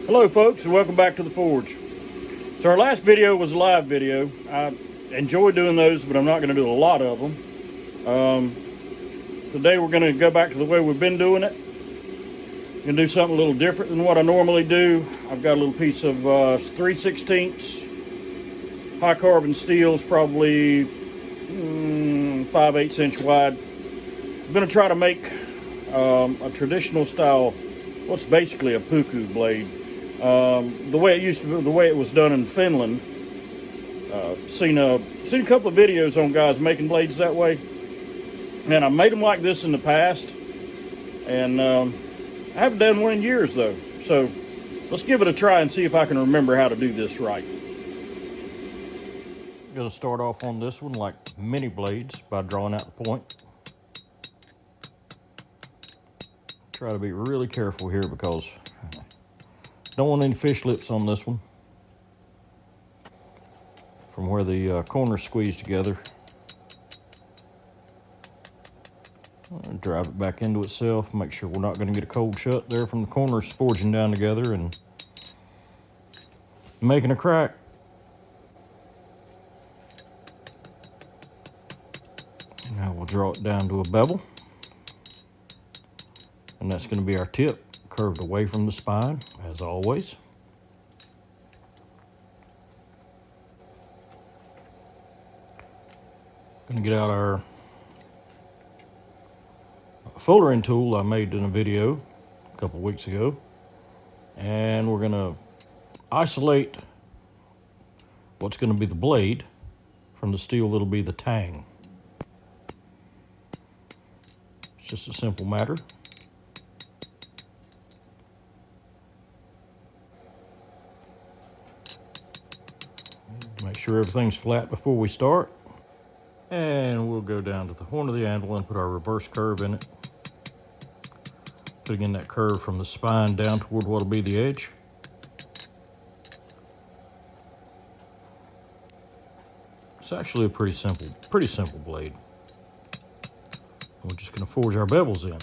Hello folks, and welcome back to the Forge. So our last video was a live video. I enjoy doing those, but I'm not going to do a lot of them. Today we're going to go back to the way we've been doing it. I'm going to do something a little different than what I normally do. I've got a little piece of 3/16 high carbon steels, probably 5/8 inch wide. I'm going to try to make a traditional style, what's basically a Puukko blade. The way it used to be, the way it was done in Finland. Seen a couple of videos on guys making blades that way, and I made them like this in the past, and I haven't done one in years though. So let's give it a try and see if I can remember how to do this right. I'm gonna start off on this one like mini blades by drawing out the point. Try to be really careful here because don't want any fish lips on this one. From where the corners squeeze together. Drive it back into itself. Make sure we're not going to get a cold shut there from the corners forging down together and making a crack. Now we'll draw it down to a bevel. And that's going to be our tip, curved away from the spine, as always. Going to get out our fullering tool I made in a video a couple weeks ago, and we're going to isolate what's going to be the blade from the steel that'll be the tang. It's just a simple matter. Make sure everything's flat before we start. And we'll go down to the horn of the anvil and put our reverse curve in it. Putting in that curve from the spine down toward what'll be the edge. It's actually a pretty simple blade. We're just going to forge our bevels in.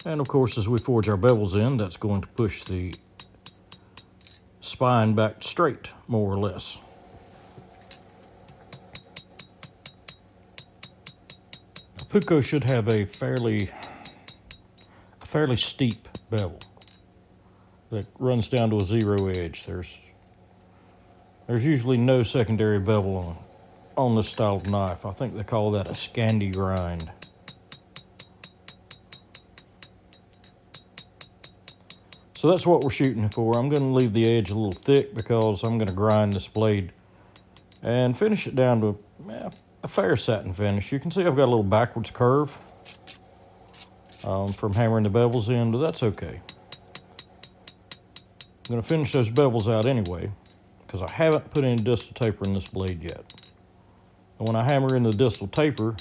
And of course, as we forge our bevels in, that's going to push the spine back straight, more or less. Puukko should have a fairly steep bevel that runs down to a zero edge. There's usually no secondary bevel on this style of knife. I think they call that a Scandi grind. So that's what we're shooting for. I'm going to leave the edge a little thick because I'm going to grind this blade and finish it down to a fair satin finish. You can see I've got a little backwards curve from hammering the bevels in, but that's okay. I'm going to finish those bevels out anyway because I haven't put any distal taper in this blade yet. And when I hammer in the distal taper,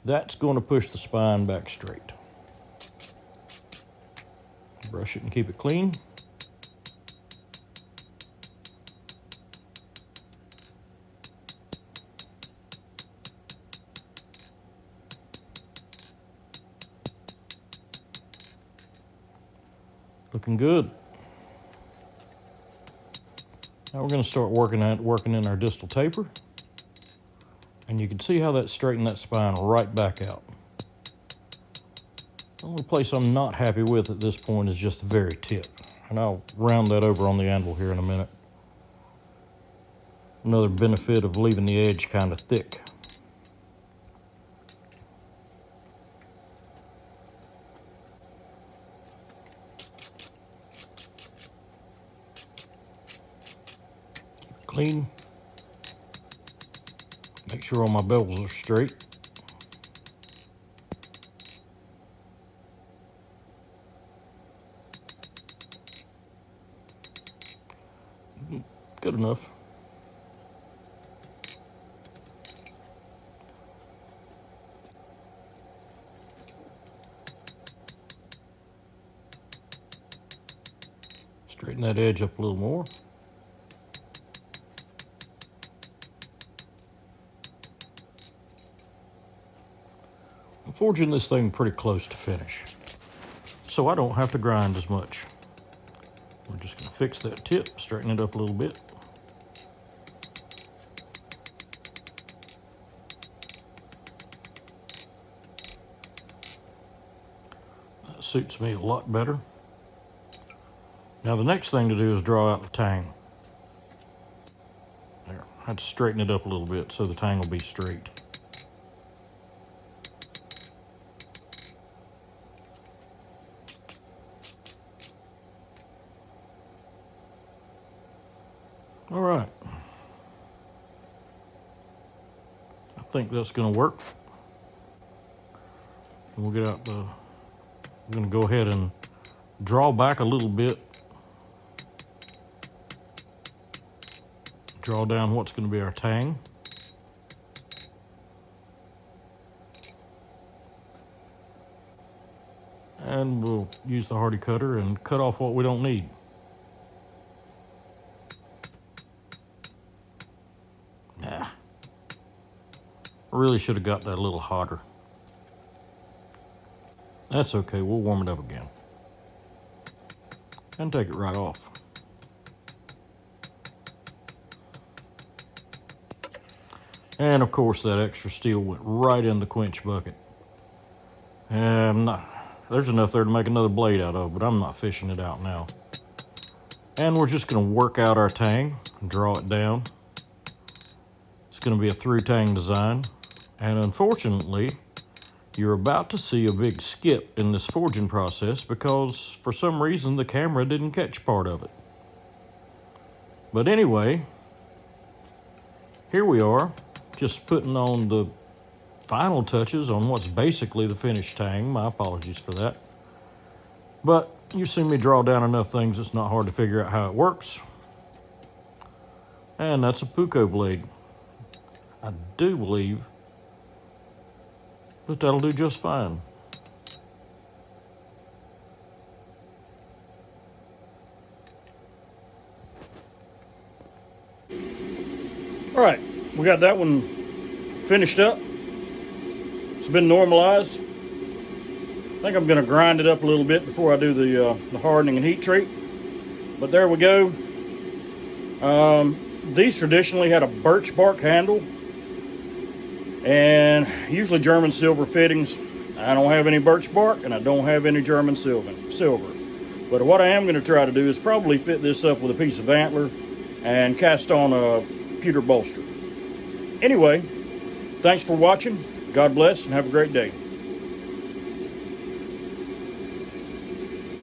that's going to push the spine back straight. Brush it and keep it clean. Looking good. Now we're going to start working in our distal taper. And you can see how that straightened that spine right back out. The only place I'm not happy with at this point is just the very tip. And I'll round that over on the anvil here in a minute. Another benefit of leaving the edge kind of thick. Clean. Make sure all my bevels are straight. Good enough. Straighten that edge up a little more. I'm forging this thing pretty close to finish. so I don't have to grind as much. We're just going to fix that tip, straighten it up a little bit. That suits me a lot better. Now the next thing to do is draw out the tang. There, I had to straighten it up a little bit so the tang will be straight. All right. I think that's going to work. And we'll get out the, I'm going to go ahead and draw back a little bit. Draw down what's going to be our tang. And we'll use the hardy cutter and cut off what we don't need. Nah. I really should have got that a little hotter. That's okay, we'll warm it up again. And take it right off. And of course that extra steel went right in the quench bucket. There's enough there to make another blade out of, but I'm not fishing it out now. And we're just going to work out our tang, draw it down. It's going to be a through tang design. And unfortunately, you're about to see a big skip in this forging process because for some reason the camera didn't catch part of it. But anyway, here we are, just putting on the final touches on what's basically the finished tang. My apologies for that. But you've seen me draw down enough things, it's not hard to figure out how it works. And that's a Puukko blade. I do believe that that'll do just fine. All right, we got that one finished up. It's been normalized. I think I'm going to grind it up a little bit before I do the hardening and heat treat. But there we go. These traditionally had a birch bark handle and usually German silver fittings. I don't have any birch bark and I don't have any German silver. But what I am going to try to do is probably fit this up with a piece of antler and cast on a pewter bolster. Anyway, thanks for watching. God bless and have a great day.